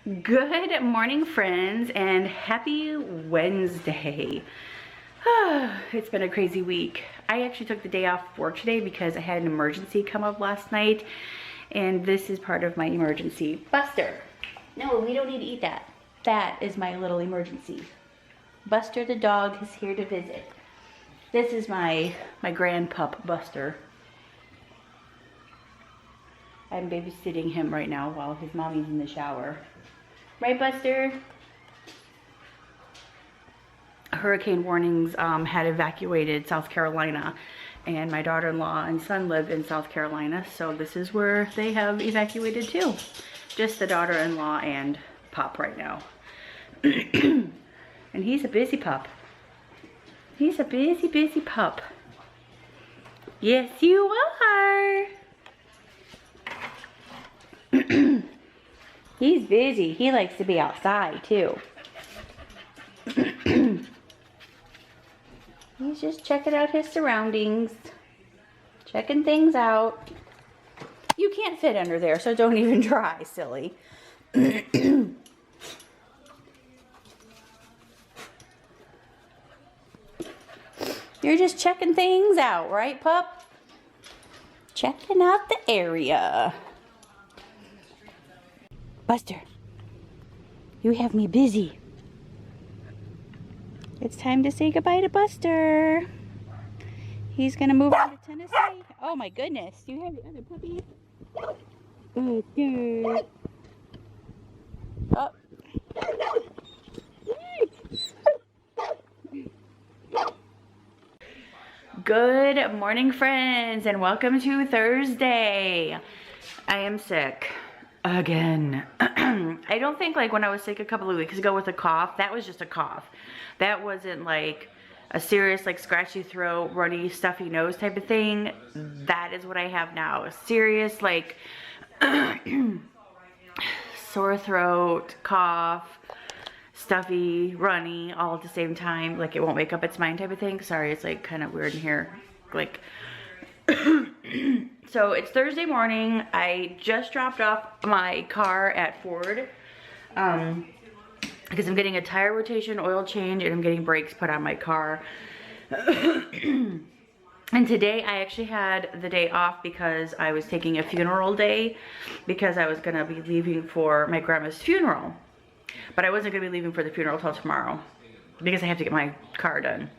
Good morning, friends, and happy Wednesday. It's been a crazy week. I actually took the day off work today because I had an emergency come up last night, and this is part of my emergency. Buster, no, we don't need to eat that. That is my little emergency. Buster the dog is here to visit. This is my grand pup, Buster. I'm babysitting him right now while his mommy's in the shower. Right, Buster? Hurricane warnings had evacuated South Carolina, and my daughter-in-law and son live in South Carolina, so this is where they have evacuated too. Just the daughter-in-law and pup right now. And he's a busy pup. He's a busy pup. Yes, you are. He's busy. He likes to be outside too. He's just checking out his surroundings. Checking things out. You can't fit under there, so don't even try, silly. You're just checking things out, right, pup? Checking out the area. Buster, you have me busy. It's time to say goodbye to Buster. He's gonna move on to Tennessee. Oh my goodness, do you have the other puppy? Buster. Oh. Good morning, friends, and welcome to Thursday. I am sick. Again. I don't think like when I was sick a couple of weeks ago with a cough, that was just a cough. That wasn't like a serious like scratchy throat, runny, stuffy nose type of thing. That is what I have now. A serious like sore throat, cough, stuffy, runny, all at the same time. Like it won't make up its mind type of thing. Sorry, it's like kind of weird in here. Like so it's Thursday morning. I just dropped off my car at Ford because I'm getting a tire rotation, oil change, and I'm getting brakes put on my car. And today I actually had the day off because I was taking a funeral day because I was gonna be leaving for my grandma's funeral. But I wasn't gonna be leaving for the funeral till tomorrow because I have to get my car done.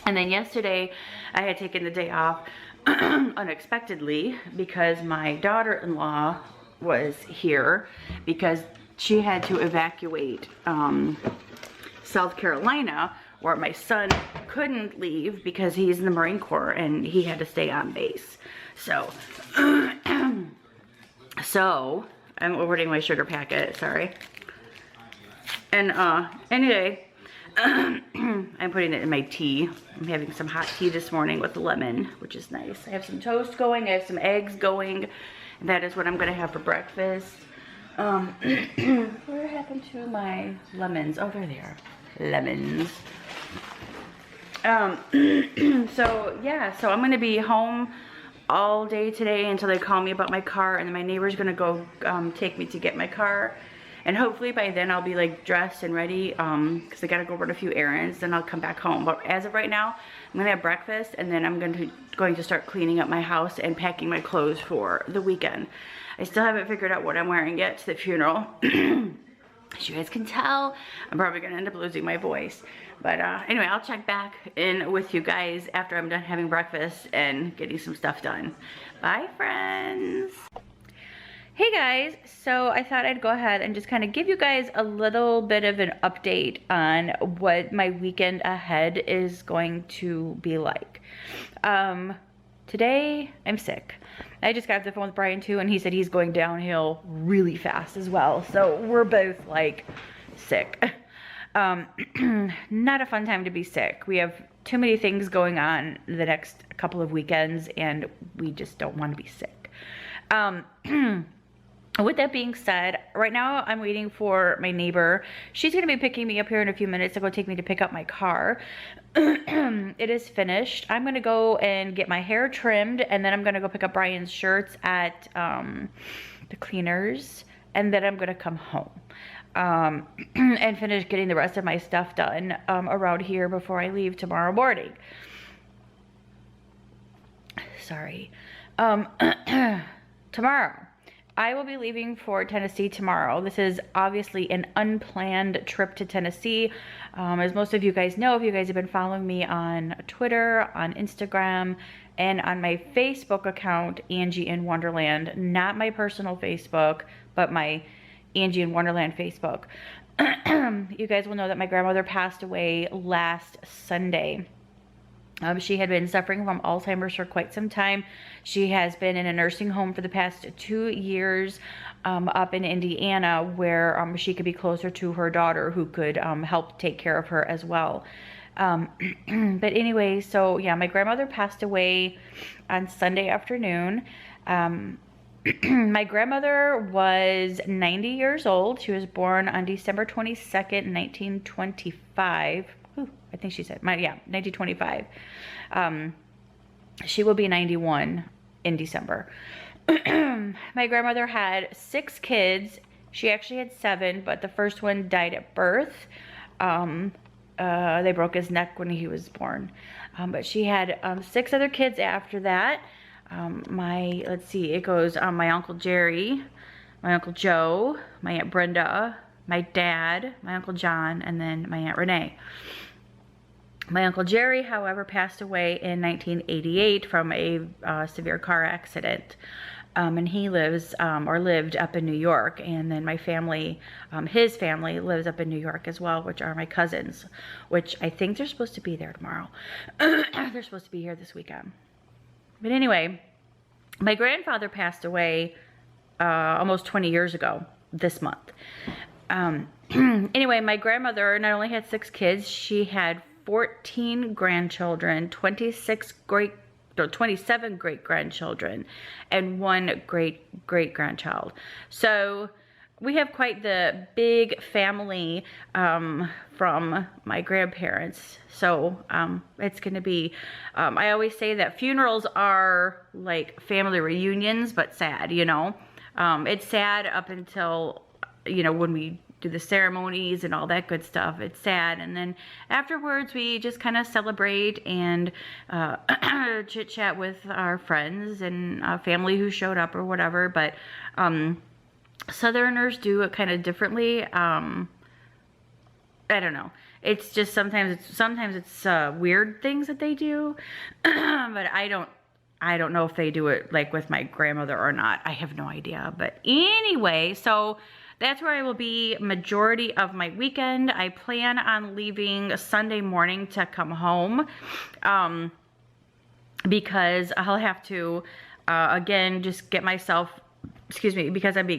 And then yesterday I had taken the day off unexpectedly because my daughter-in-law was here because she had to evacuate South Carolina, where my son couldn't leave because he's in the Marine Corps and he had to stay on base. So so I'm ordering my sugar packet, sorry. And anyway, I'm putting it in my tea. I'm having some hot tea this morning with lemon, which is nice. I have some toast going, I have some eggs going, and that is what I'm gonna have for breakfast. Where happened to my lemons? Oh, they're there. Lemons. So yeah, so I'm gonna be home all day today until they call me about my car, and then my neighbor's gonna go take me to get my car. And hopefully by then I'll be like dressed and ready because I gotta go run a few errands, then I'll come back home. But as of right now, I'm gonna have breakfast and then I'm going to start cleaning up my house and packing my clothes for the weekend. I still haven't figured out what I'm wearing yet to the funeral. As you guys can tell, I'm probably gonna end up losing my voice. But anyway, I'll check back in with you guys after I'm done having breakfast and getting some stuff done. Bye, friends. Hey guys, so I thought I'd go ahead and just kind of give you guys a little bit of an update on what my weekend ahead is going to be like. Today, I'm sick. I just got off the phone with Brian too, and he said he's going downhill really fast as well. So we're both like sick. Not a fun time to be sick. We have too many things going on the next couple of weekends, and we just don't want to be sick. With that being said, right now I'm waiting for my neighbor. She's gonna be picking me up here in a few minutes to go take me to pick up my car. It is finished. I'm gonna go and get my hair trimmed, and then I'm gonna go pick up Brian's shirts at the cleaners. and then I'm going to come home and finish getting the rest of my stuff done around here before I leave tomorrow morning. Sorry. Tomorrow. I will be leaving for Tennessee tomorrow. This is obviously an unplanned trip to Tennessee. As most of you guys know, if you guys have been following me on Twitter, on Instagram, and on my Facebook account, Angie in Wonderland, not my personal Facebook, but my Angie in Wonderland Facebook. You guys will know that my grandmother passed away last Sunday. She had been suffering from Alzheimer's for quite some time. She has been in a nursing home for the past 2 years up in Indiana, where she could be closer to her daughter, who could help take care of her as well. But anyway, so yeah, my grandmother passed away on Sunday afternoon. My grandmother was 90 years old. She was born on December 22nd, 1925. I think she said, 1925. She will be 91 in December. My grandmother had 6 kids. She actually had 7, but the first one died at birth. They broke his neck when he was born. But she had 6 other kids after that. Let's see, it goes my Uncle Jerry, my Uncle Joe, my Aunt Brenda, my dad, my Uncle John, and then my Aunt Renee. My Uncle Jerry, however, passed away in 1988 from a severe car accident. And he lives, or lived up in New York. And then my family, his family lives up in New York as well, which are my cousins, which I think they're supposed to be there tomorrow. They're supposed to be here this weekend. But anyway, my grandfather passed away almost 20 years ago this month. Anyway, my grandmother not only had 6 kids, she had 14 grandchildren, 27 great-grandchildren, and 1 great-great-grandchild. So we have quite the big family from my grandparents. So it's going to be, I always say that funerals are like family reunions, but sad, you know. It's sad up until, you know, when we do the ceremonies and all that good stuff. It's sad, and then afterwards we just kind of celebrate and chit chat with our friends and family who showed up or whatever. But Southerners do it kind of differently. I don't know. It's just sometimes it's weird things that they do, but I don't know if they do it like with my grandmother or not. I have no idea. But anyway, so that's where I will be majority of my weekend. I plan on leaving Sunday morning to come home because I'll have to, again, just get myself, excuse me, because I'm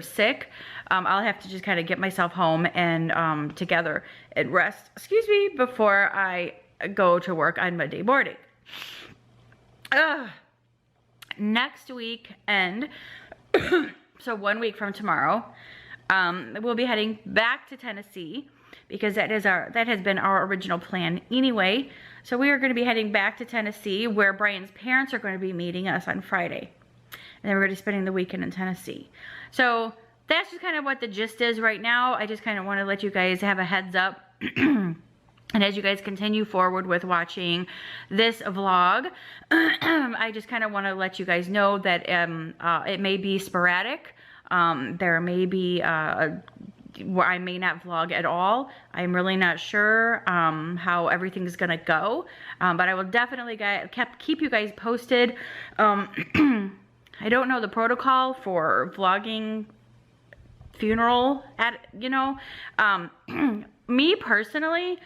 sick, I'll have to just kind of get myself home and together and rest, excuse me, before I go to work on Monday morning. Next weekend, so 1 week from tomorrow, we'll be heading back to Tennessee because that has been our original plan anyway. So we are going to be heading back to Tennessee, where Brian's parents are going to be meeting us on Friday. And then we're going to be spending the weekend in Tennessee. So that's just kind of what the gist is right now. I just kind of want to let you guys have a heads up. And as you guys continue forward with watching this vlog, I just kind of want to let you guys know that it may be sporadic. There may be where I may not vlog at all. I'm really not sure how everything's going to go. But I will definitely keep you guys posted. I don't know the protocol for vlogging funeral me personally,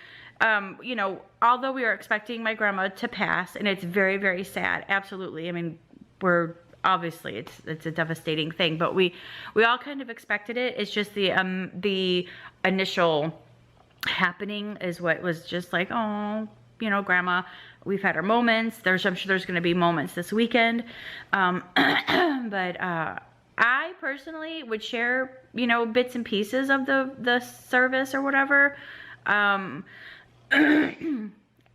you know, although we are expecting my grandma to pass, and it's very, very sad, absolutely. I mean, we're obviously it's a devastating thing, but we all kind of expected it. It's just the initial happening is what was just like, oh, you know, grandma, we've had our moments. I'm sure there's going to be moments this weekend, but I personally would share, you know, bits and pieces of the service or whatever.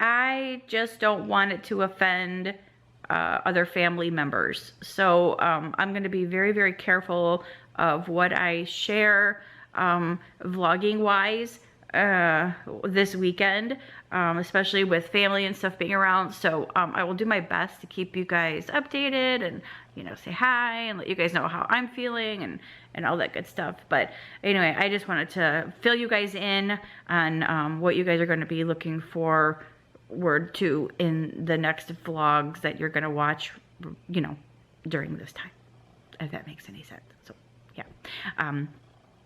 I just don't want it to offend other family members. So I'm going to be very, very careful of what I share vlogging wise this weekend, especially with family and stuff being around. So I will do my best to keep you guys updated and, you know, say hi and let you guys know how I'm feeling and all that good stuff. But anyway, I just wanted to fill you guys in on what you guys are going to be looking forward to in the next vlogs that you're going to watch, you know, during this time, if that makes any sense. So yeah.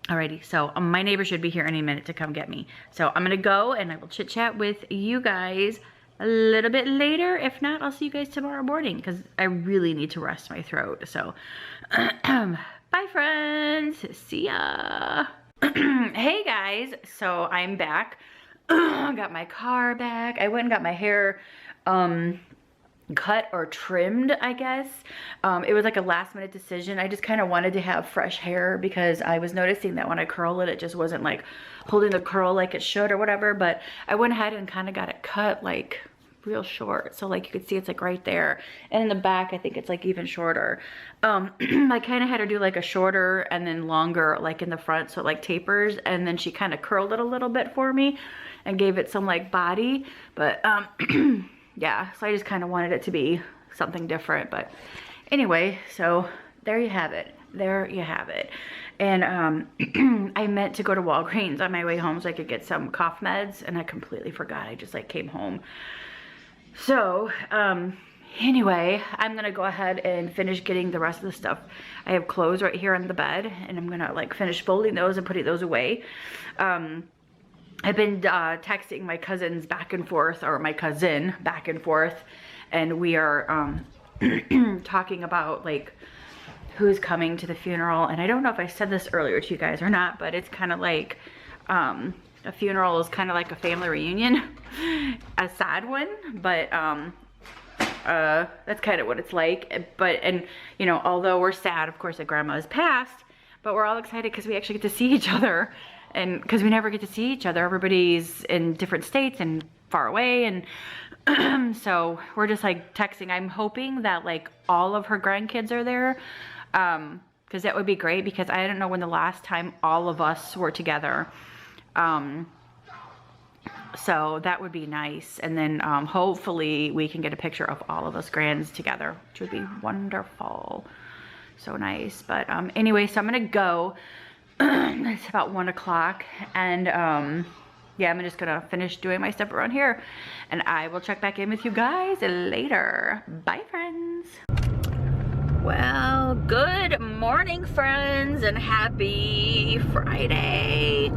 Alrighty, so my neighbor should be here any minute to come get me. So I'm gonna go and I will chit chat with you guys a little bit later. If not, I'll see you guys tomorrow morning because I really need to rest my throat. So bye friends, see ya. Hey guys, so I'm back. Got my car back. I went and got my hair cut or trimmed, I guess. It was like a last minute decision. I just kind of wanted to have fresh hair because I was noticing that when I curl it, it just wasn't like holding the curl like it should or whatever. But I went ahead and kind of got it cut like real short. So like you could see it's like right there. And in the back, I think it's like even shorter. I kind of had her do like a shorter and then longer like in the front. So it like tapers. And then she kind of curled it a little bit for me and gave it some like body. But yeah, so I just kind of wanted it to be something different. But anyway, so there you have it. There you have it. And I meant to go to Walgreens on my way home so I could get some cough meds, and I completely forgot. I just like came home. So anyway, I'm gonna go ahead and finish getting the rest of the stuff. I have clothes right here on the bed, and I'm gonna like finish folding those and putting those away. I've been texting my cousins back and forth, or my cousin back and forth, and we are talking about like who's coming to the funeral. And I don't know if I said this earlier to you guys or not, but it's kind of like a funeral is kind of like a family reunion. A sad one, but that's kind of what it's like. But, and you know, although we're sad, of course, that grandma has passed, but we're all excited because we actually get to see each other. And because we never get to see each other, everybody's in different states and far away, and so we're just like texting. I'm hoping that like all of her grandkids are there, because that would be great, because I don't know when the last time all of us were together. So that would be nice. And then hopefully we can get a picture of all of us grands together, which would be wonderful. So nice. But anyway, so I'm gonna go. It's about 1 o'clock, and yeah, I'm just gonna finish doing my stuff around here, and I will check back in with you guys later. Bye friends. Well, good morning friends, and happy Friday.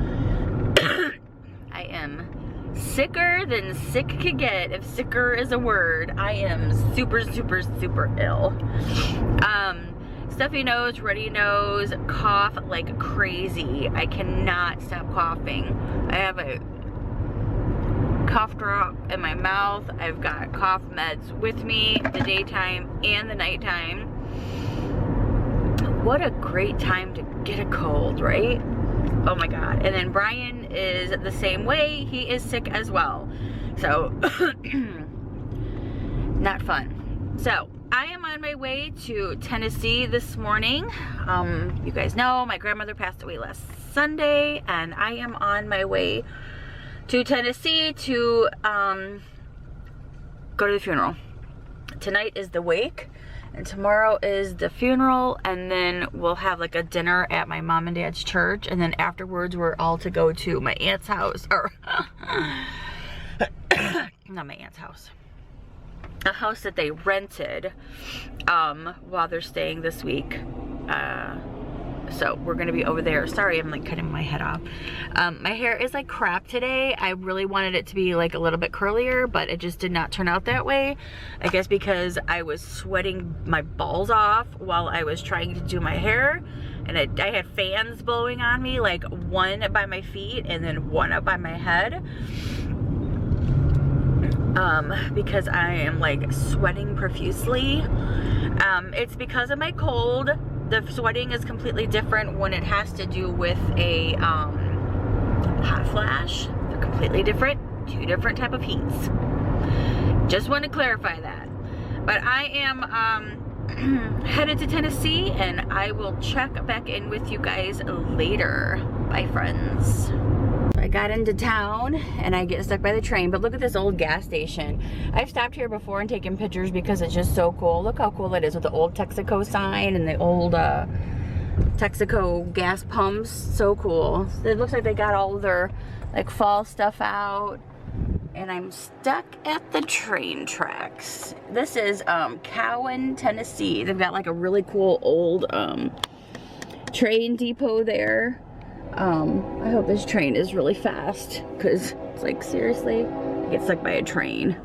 I am sicker than sick could get, if sicker is a word. I am super ill. Stuffy nose, runny nose, cough like crazy. I cannot stop coughing. I have a cough drop in my mouth. I've got cough meds with me the daytime and the nighttime. What a great time to get a cold, right? Oh my God. And then Brian is the same way. He is sick as well. So, not fun. So, I am on my way to Tennessee this morning. You guys know my grandmother passed away last Sunday, and I am on my way to Tennessee to go to the funeral. Tonight is the wake, and tomorrow is the funeral, and then we'll have like a dinner at my mom and dad's church, and then afterwards we're all to go to my aunt's house, or not my aunt's house, a house that they rented while they're staying this week. So we're gonna be over there. Sorry, I'm like cutting my head off. My hair is like crap today. I really wanted it to be like a little bit curlier, but it just did not turn out that way. I guess because I was sweating my balls off while I was trying to do my hair, and I had fans blowing on me, like one by my feet and then one up by my head. Because I am like sweating profusely. It's because of my cold. The sweating is completely different when it has to do with a hot flash. They're completely different, two different type of heats. Just want to clarify that. But I am headed to Tennessee, and I will check back in with you guys later. Bye, friends. I got into town and I get stuck by the train, but look at this old gas station. I've stopped here before and taken pictures because it's just so cool. Look how cool it is with the old Texaco sign and the old Texaco gas pumps. So cool. It looks like they got all their like fall stuff out. And I'm stuck at the train tracks. This is Cowan, Tennessee. They've got like a really cool old train depot there. I hope this train is really fast, because it's like, seriously, I get stuck by a train.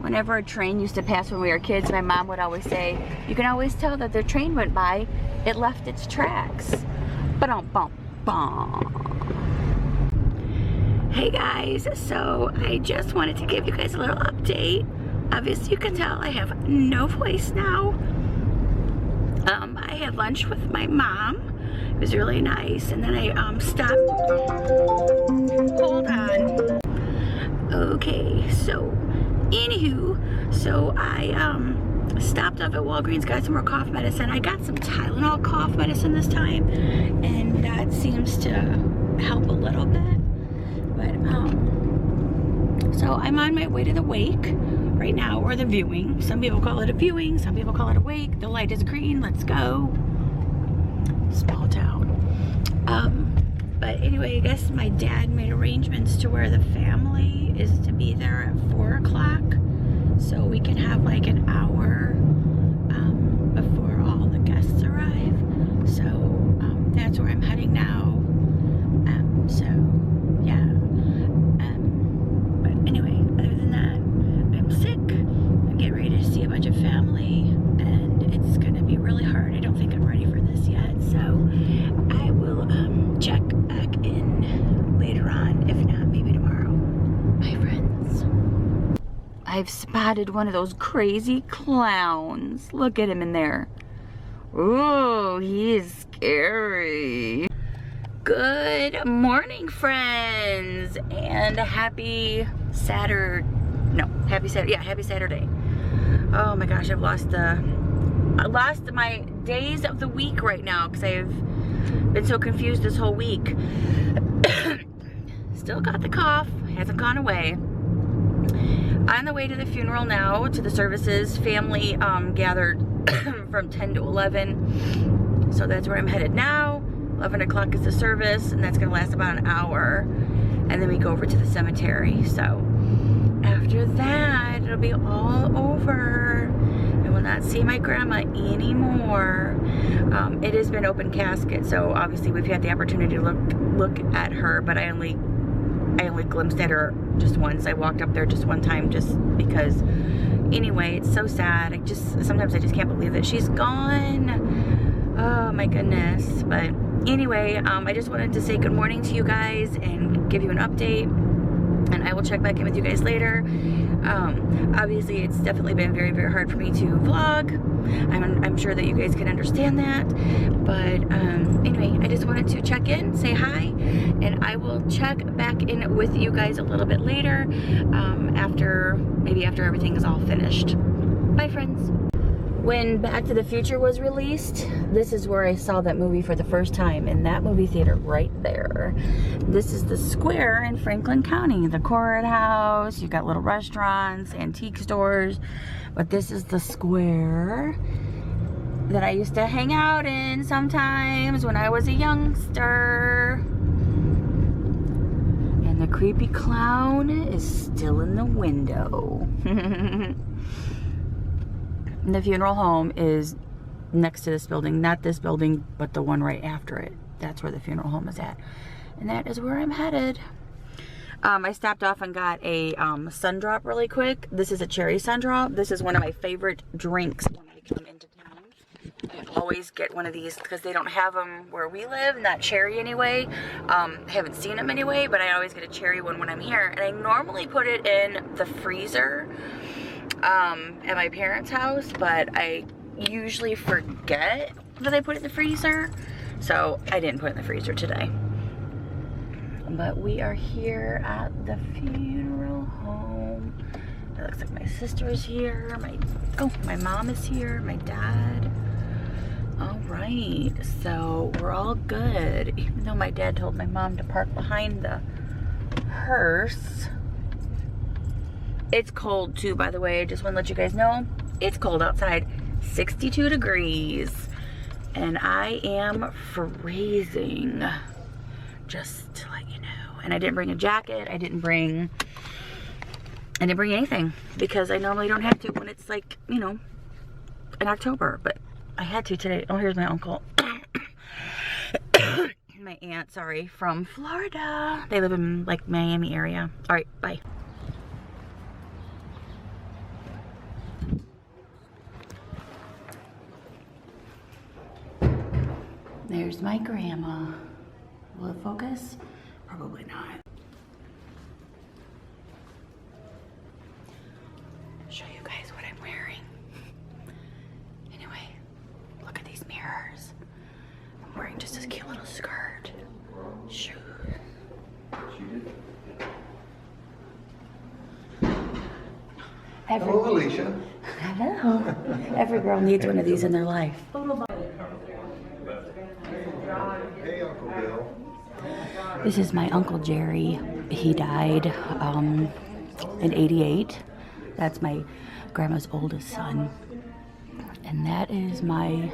Whenever a train used to pass when we were kids, my mom would always say, you can always tell that the train went by, it left its tracks. Ba-dum-bum-bum. Hey guys, so I just wanted to give you guys a little update. Obviously you can tell I have no voice now. I had lunch with my mom. It was really nice, and then I stopped. Hold on. Okay, so anywho, so I stopped off at Walgreens, got some more cough medicine. I got some Tylenol cough medicine this time, and that seems to help a little bit. But so I'm on my way to the wake right now, or the viewing. Some people call it a viewing, some people call it a wake. The light is green, let's go. Small town. But anyway, I guess my dad made arrangements to where the family is to be there at 4 o'clock, so we can have like an hour before all the guests arrive. So that's where I'm heading now. So yeah. But anyway, other than that, I'm sick. I'm getting ready to see a bunch of family, and it's gonna be really hard. I don't think I'm ready for this yet, so I will check back in later on. If not, maybe tomorrow. Bye, friends. I've spotted one of those crazy clowns. Look at him in there. Ooh, he is scary. Good morning, friends, and happy Saturday. Happy Saturday. Oh my gosh, I lost my days of the week right now because I've been so confused this whole week. Still got the cough, hasn't gone away. On the way to the funeral now, to the services. Family gathered from 10 to 11, so that's where I'm headed now. 11 o'clock is the service, and that's gonna last about an hour, and then we go over to the cemetery. So after that, it'll be all over. I will not see my grandma anymore. It has been open casket, so obviously we've had the opportunity to look at her, but I only glimpsed at her just once. I walked up there just one time, just because. Anyway, it's so sad. Sometimes I just can't believe that she's gone. Oh my goodness. But anyway, I just wanted to say good morning to you guys and give you an update, and I will check back in with you guys later. Obviously it's definitely been very, very hard for me to vlog. I'm sure that you guys can understand that, but anyway, I just wanted to check in, say hi, and I will check back in with you guys a little bit later, maybe after everything is all finished. Bye, friends. When Back to the Future was released, this is where I saw that movie for the first time, in that movie theater right there. This is the square in Franklin County, the courthouse. You've got little restaurants, antique stores, but this is the square that I used to hang out in sometimes when I was a youngster. And the creepy clown is still in the window. And the funeral home is next to this building, not this building, but the one right after it. That's where the funeral home is at. And that is where I'm headed. I stopped off and got a sun drop really quick. This is a cherry sun drop. This is one of my favorite drinks when I come into town. I always get one of these because they don't have them where we live, not cherry anyway. I haven't seen them anyway, but I always get a cherry one when I'm here. And I normally put it in the freezer at my parents' house, but I usually forget that I put it in the freezer, so I didn't put it in the freezer today. But we are here at the funeral home. It looks like my sister's here, my mom is here, my dad. All right, so we're all good, even though my dad told my mom to park behind the hearse. It's cold too, by the way. I just want to let you guys know. It's cold outside. 62 degrees. And I am freezing. Just to let you know. And I didn't bring a jacket. I didn't bring anything. Because I normally don't have to when it's like, you know, in October. But I had to today. Oh, here's my uncle. My aunt, sorry, from Florida. They live in like Miami area. All right, bye. There's my grandma. Will it focus? Probably not. Show you guys what I'm wearing. Anyway, look at these mirrors. I'm wearing just this cute little skirt. Shoes. Hello, Alicia. Hello. Every girl needs one of these in their life. Hey, Uncle Bill. This is my Uncle Jerry. He died in '88. That's my grandma's oldest son. And that is my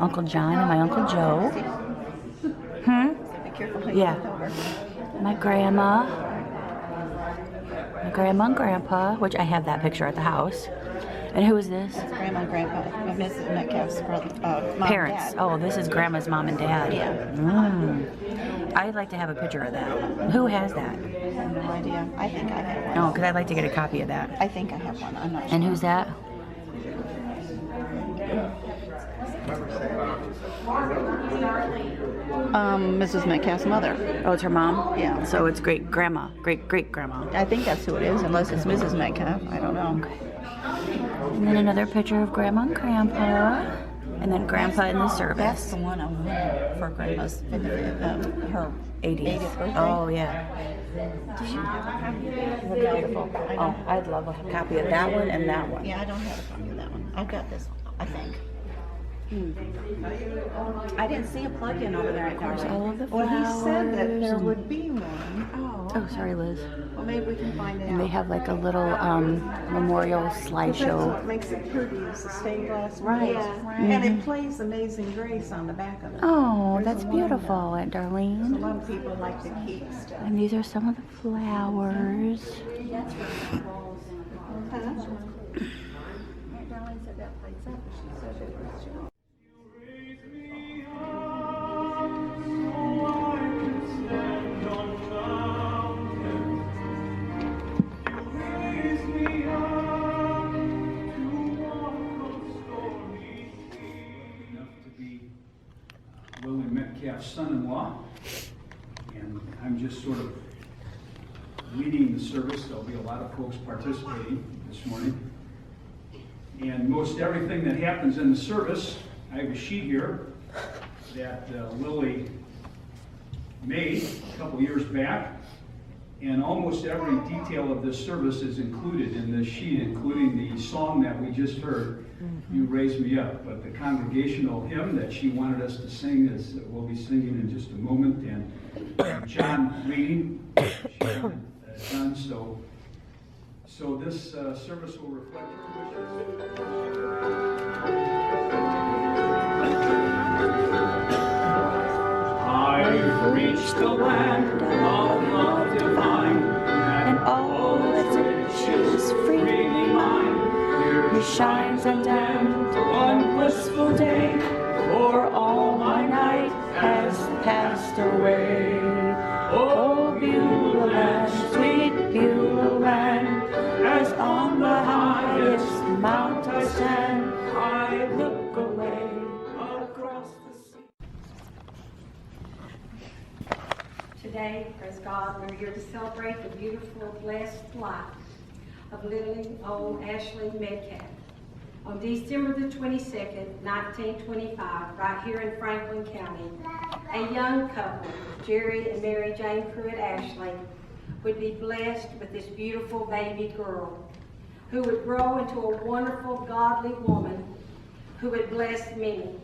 Uncle John and my Uncle Joe. Be careful how you Yeah. look over. My grandma and grandpa, which I have that picture at the house. And who is this? That's Grandma and Grandpa of Mrs. Metcalf's brother, mom Parents. and dad. Oh, this is grandma's mom and dad. Yeah. I'd like to have a picture of that. Who has that? I have no idea. I think I have one. Oh, because I'd like to get a copy of that. I think I have one. I'm not sure. And who's that? Mrs. Metcalf's mother. Oh, it's her mom? Yeah. So it's great grandma. Great grandma. I think that's who it is, unless it's Mrs. Metcalf. I don't know. And then another picture of grandma and grandpa. And then grandpa in the That's service. the one I wanted for Grandma's her 80s. 80th birthday. Oh, yeah. Did you have a copy of that? Beautiful. Oh, I'd love a copy of that one and that one. Yeah, I don't have a copy of that one. I've got this one, I think. I didn't see a plug-in over there at There's all of the Well, he said that there flowers would be one. Oh, sorry, Liz. Well, maybe we can find out. And they have like a little memorial That's slideshow. what makes it pretty is the stained glass. Right, windows. right. And it plays Amazing Grace on the back of it. Oh, There's that's a woman beautiful, Aunt A Darlene. lot of people like to keep stuff. And these are some of the flowers. Metcalf's son-in-law, and I'm just sort of leading the service. There'll be a lot of folks participating this morning. And most everything that happens in the service, I have a sheet here that Lily made a couple years back, And almost every detail of this service is included in this sheet, including the song that we just heard, You Raise Me Up. But the congregational hymn that she wanted us to sing is we'll be singing in just a moment. And John reading, she done so. So this service will reflect her wishes. I've reached the land of love divine, and all its riches freely mine. Here shines undimmed one blissful day, for all my night has passed away. Oh, Beulah land, sweet Beulah land, as on the highest mount I stand, I look away across the sea. Today, praise God, we're here to celebrate the beautiful, blessed life of little old Ashley Metcalf. On December the 22nd, 1925, right here in Franklin County, a young couple, Jerry and Mary Jane Pruitt Ashley, would be blessed with this beautiful baby girl who would grow into a wonderful, godly woman who would bless many.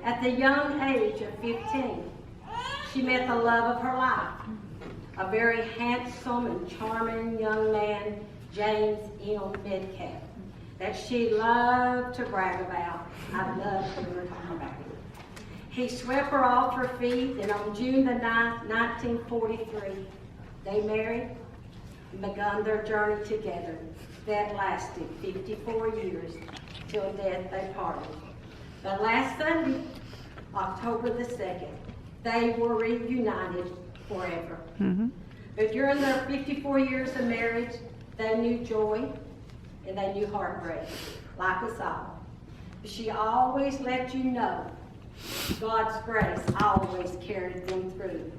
At the young age of 15, she met the love of her life, a very handsome and charming young man, James M. Metcalf, that she loved to brag about. I love when we talk about him. He swept her off her feet, and on June the 9th, 1943, they married and begun their journey together that lasted 54 years, till death they parted. But last Sunday, October the 2nd, they were reunited forever. But during their 54 years of marriage, they knew joy and they knew heartbreak, like us all. But she always let you know God's grace always carried them through.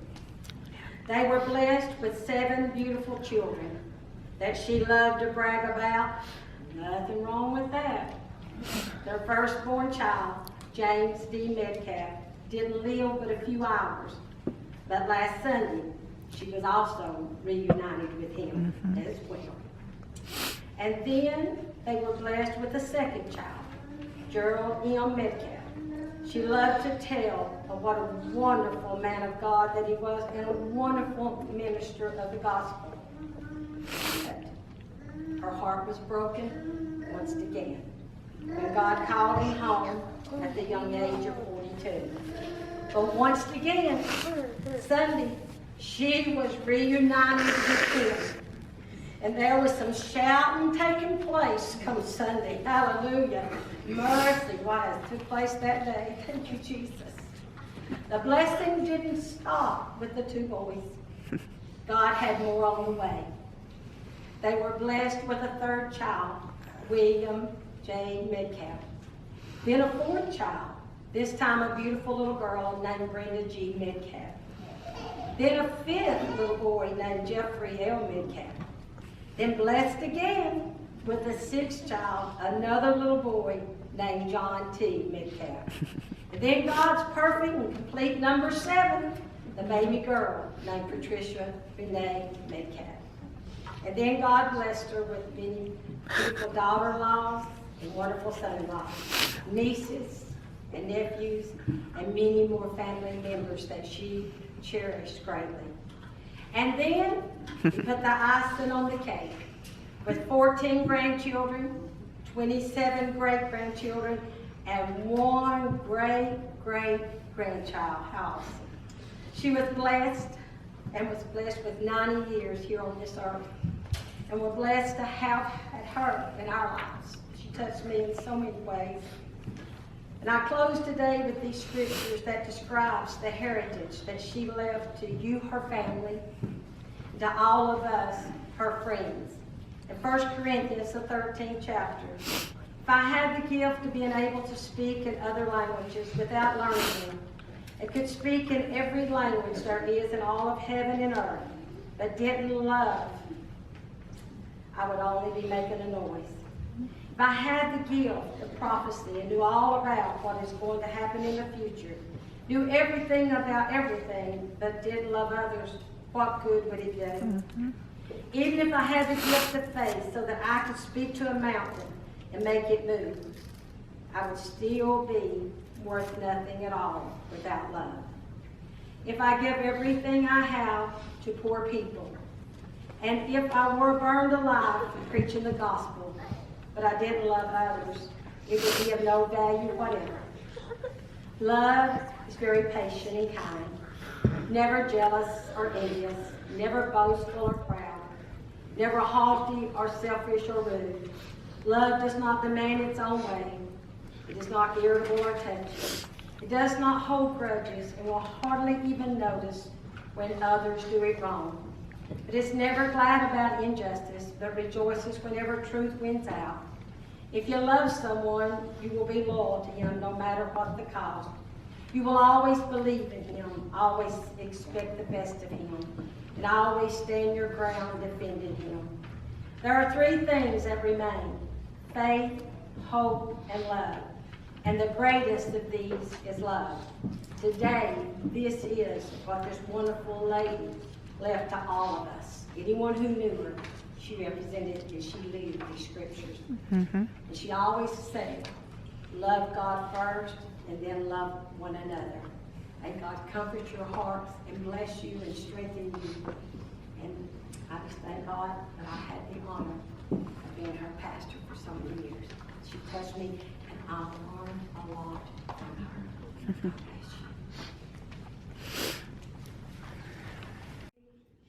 They were blessed with 7 beautiful children that she loved to brag about. Nothing wrong with that. Their firstborn child, James D. Metcalf, didn't live but a few hours. But last Sunday, she was also reunited with him as well. And then they were blessed with a second child, Gerald M. Metcalf. She loved to tell of what a wonderful man of God that he was and a wonderful minister of the gospel. But her heart was broken once again when God called him home at the young age of 42. But once again, Sunday, she was reunited with him. And there was some shouting taking place come Sunday. Hallelujah. Mercy, what has took place that day. Thank you, Jesus. The blessing didn't stop with the 2 boys. God had more on the way. They were blessed with a 3rd child, William J. Metcalf. Then a 4th child, this time a beautiful little girl named Brenda G. Metcalf. Then a 5th little boy named Jeffrey L. Metcalf. Then blessed again with a 6th child, another little boy named John T. Metcalf. And then God's perfect and complete number 7, the baby girl named Patricia Renee Metcalf. And then God blessed her with many beautiful daughter-in-laws and wonderful son-in-laws, nieces and nephews, and many more family members that she cherished greatly. And then he put the icing on the cake with 14 grandchildren, 27 great-grandchildren, and 1 great-great-grandchild. How awesome. She was blessed and was blessed with 90 years here on this earth. And we're blessed to have her in our lives. She touched me in so many ways. And I close today with these scriptures that describes the heritage that she left to you, her family, to all of us, her friends. In 1 Corinthians, the 13th chapter, if I had the gift of being able to speak in other languages without learning them, and could speak in every language there is in all of heaven and earth, but didn't love, I would only be making a noise. If I had the gift of prophecy and knew all about what is going to happen in the future, knew everything about everything, but didn't love others what good would it do? Even if I had the gift of faith so that I could speak to a mountain and make it move, I would still be worth nothing at all without love. If I give everything I have to poor people, and if I were burned alive for preaching the gospel, but I didn't love others, it would be of no value whatever. Love is very patient and kind, never jealous or envious, never boastful or proud, never haughty or selfish or rude. Love does not demand its own way. It is not irritable or touchy. It does not hold grudges and will hardly even notice when others do it wrong. It is never glad about injustice, but rejoices whenever truth wins out. If you love someone, you will be loyal to him no matter what the cost. You will always believe in him, always expect the best of him, and always stand your ground defending him. There are three things that remain: faith, hope, and love. And the greatest of these is love. Today, this is what this wonderful lady left to all of us. Anyone who knew her, she represented and she lived these scriptures. And she always said, love God first and then love one another. May God comfort your hearts and bless you and strengthen you. And I just thank God that I had the honor of being her pastor for so many years. She touched me and I learned a lot from her.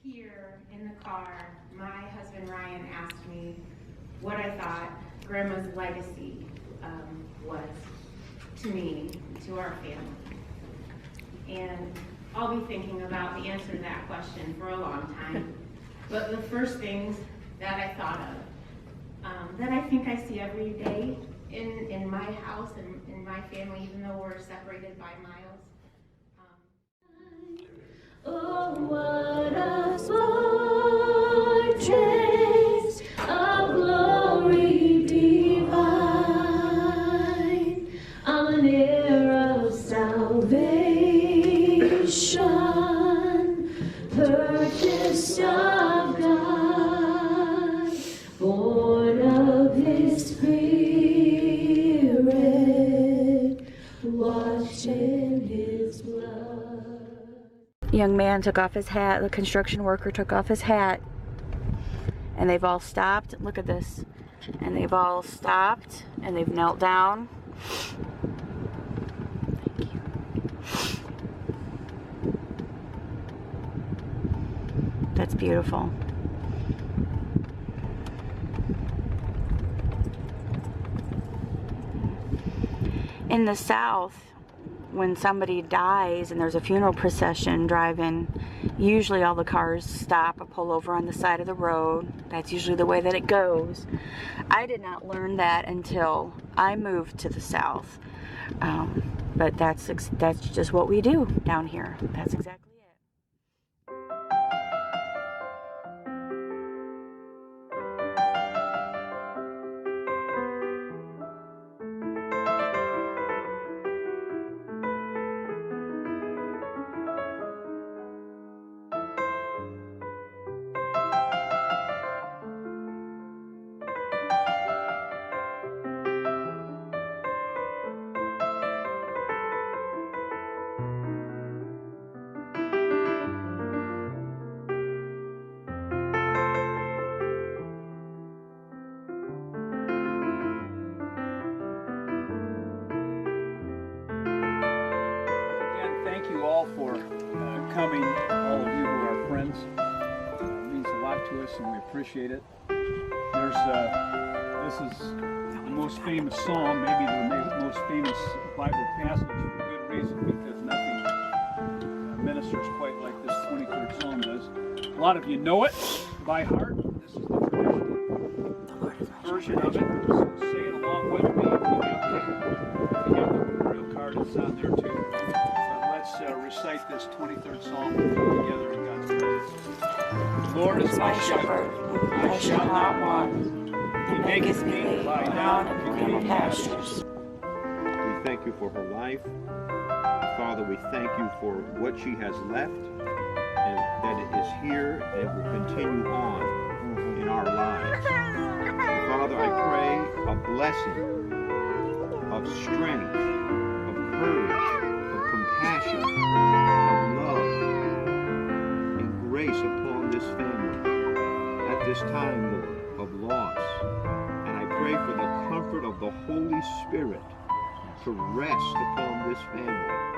Here in the car, my husband Ryan asked me what I thought Grandma's legacy was to me, to our family. And I'll be thinking about the answer to that question for a long time. But the first things that I thought of, that I think I see every day in my house and in my family, even though we're separated by miles. Oh, what a fortress of glory divine, an heir of salvation, purchased of God, born of His Spirit, washed in His blood. Young man took off his hat, the construction worker took off his hat, and they've all stopped. Look at this. And they've all stopped and they've knelt down. Thank you. That's beautiful. In the South, when somebody dies and there's a funeral procession driving, usually all the cars stop or pull over on the side of the road. That's usually the way that it goes. I did not learn that until I moved to the South. But that's just what we do down here. That's exactly it. Thank you all for coming, all of you who are friends. It means a lot to us and we appreciate it. This is the most famous psalm, maybe the most famous Bible passage for good reason, because nothing ministers quite like this 23rd Psalm does. A lot of you know it by heart. This is the traditional version of it, so say it along with me. If you have the real card, it's on there too. Let's recite this 23rd Psalm together in God's presence. The Lord is my shepherd, I shall not want. He maketh me to lie down in green pastures. We thank you for her life. Father, we thank you for what she has left and that is here and will continue on in our lives. And Father, I pray a blessing of strength, of courage, of compassion, of love, and grace upon this family at this time, Lord, of loss. And I pray for the comfort of the Holy Spirit to rest upon this family